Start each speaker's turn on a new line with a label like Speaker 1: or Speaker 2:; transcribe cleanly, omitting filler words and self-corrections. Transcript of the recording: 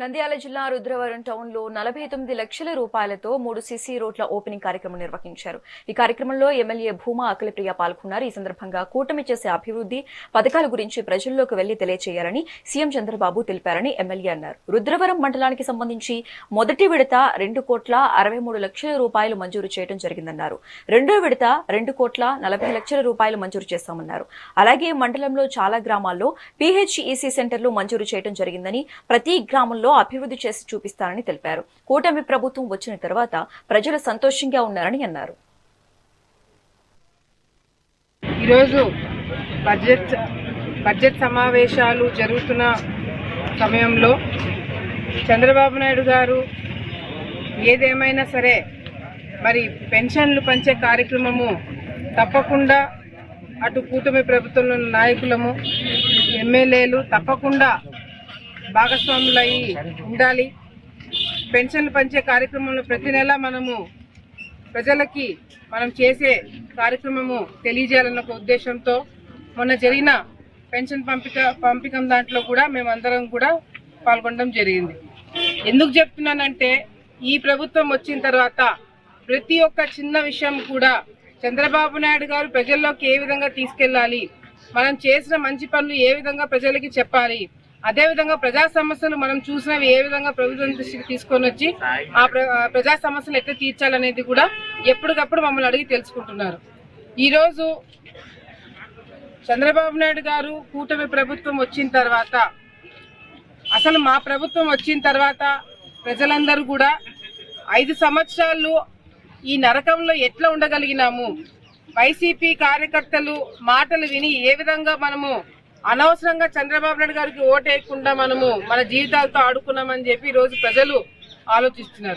Speaker 1: నంద్యాల జిల్లా రుద్రవరం టౌన్ లో 49 లక్షల రూపాయలతో 3 సిసి రోడ్ల ఓపెనింగ్ కార్యక్రమం నిర్వహించారు. ఈ కార్యక్రమంలో ఎమ్మెల్యే భూమా అఖిలప్రియ పాల్గొన్నారు. ఈ సందర్భంగా కూటమి చేసే అభివృద్ధి పథకాల గురించి ప్రజల్లోకి వెళ్లి తెలియజేయాలని సీఎం చంద్రబాబు తెలిపారని ఎమ్మెల్యే అన్నారు. రుద్రవరం మండలానికి సంబంధించి మొదటి విడత 2,63,00,000 రూపాయలు మంజూరు చేయడం జరిగిందన్నారు. రెండో విడత 2,40,00,000 రూపాయలు మంజూరు చేశామన్నారు. అలాగే మండలంలో చాలా గ్రామాల్లో PHEC సెంటర్లు మంజూరు చేయడం జరిగిందని ప్రతి గ్రామంలో అభివృద్ధి చేసి చూపిస్తారని తెలిపారు. కూటమి ప్రభుత్వం వచ్చిన తర్వాత ప్రజలు సంతోషంగా ఉన్నారని అన్నారు.
Speaker 2: ఈరోజు బడ్జెట్ సమావేశాలు జరుగుతున్న సమయంలో చంద్రబాబు నాయుడు గారు ఏదేమైనా సరే మరి పెన్షన్లు పంచే కార్యక్రమము తప్పకుండా అటు కూటమి ప్రభుత్వంలో నాయకులము ఎమ్మెల్యేలు తప్పకుండా భాగస్వాములై ఉండాలి. పెన్షన్లు పంచే కార్యక్రమంలో ప్రతి నెల మనము ప్రజలకి మనం చేసే కార్యక్రమము తెలియజేయాలన్న ఒక ఉద్దేశంతో మొన్న జరిగిన పెన్షన్ పంపికం దాంట్లో కూడా మేమందరం కూడా పాల్గొనడం జరిగింది. ఎందుకు చెప్తున్నానంటే ఈ ప్రభుత్వం వచ్చిన తర్వాత ప్రతి ఒక్క చిన్న విషయం కూడా చంద్రబాబు నాయుడు గారు ప్రజల్లోకి ఏ విధంగా తీసుకెళ్లాలి, మనం చేసిన మంచి పనులు ఏ విధంగా ప్రజలకి చెప్పాలి, అదేవిధంగా ప్రజా సమస్యలు మనం చూసినవి ఏ విధంగా ప్రభుత్వం దృష్టికి తీసుకొని వచ్చి ఆ ప్రజా సమస్యలు ఎట్లా తీర్చాలనేది కూడా ఎప్పటికప్పుడు మమ్మల్ని అడిగి తెలుసుకుంటున్నారు. ఈరోజు చంద్రబాబు నాయుడు గారు కూటమి ప్రభుత్వం వచ్చిన తర్వాత అసలు మా ప్రభుత్వం వచ్చిన తర్వాత ప్రజలందరూ కూడా 5 సంవత్సరాలు ఈ నరకంలో ఎట్లా ఉండగలిగినాము, వైసీపీ కార్యకర్తలు మాటలు విని ఏ విధంగా మనము అనవసరంగా చంద్రబాబు నాయుడు గారికి ఓటేయకుండా మనము మన జీవితాలతో ఆడుకున్నామని చెప్పి ఈరోజు ప్రజలు ఆలోచిస్తున్నారు.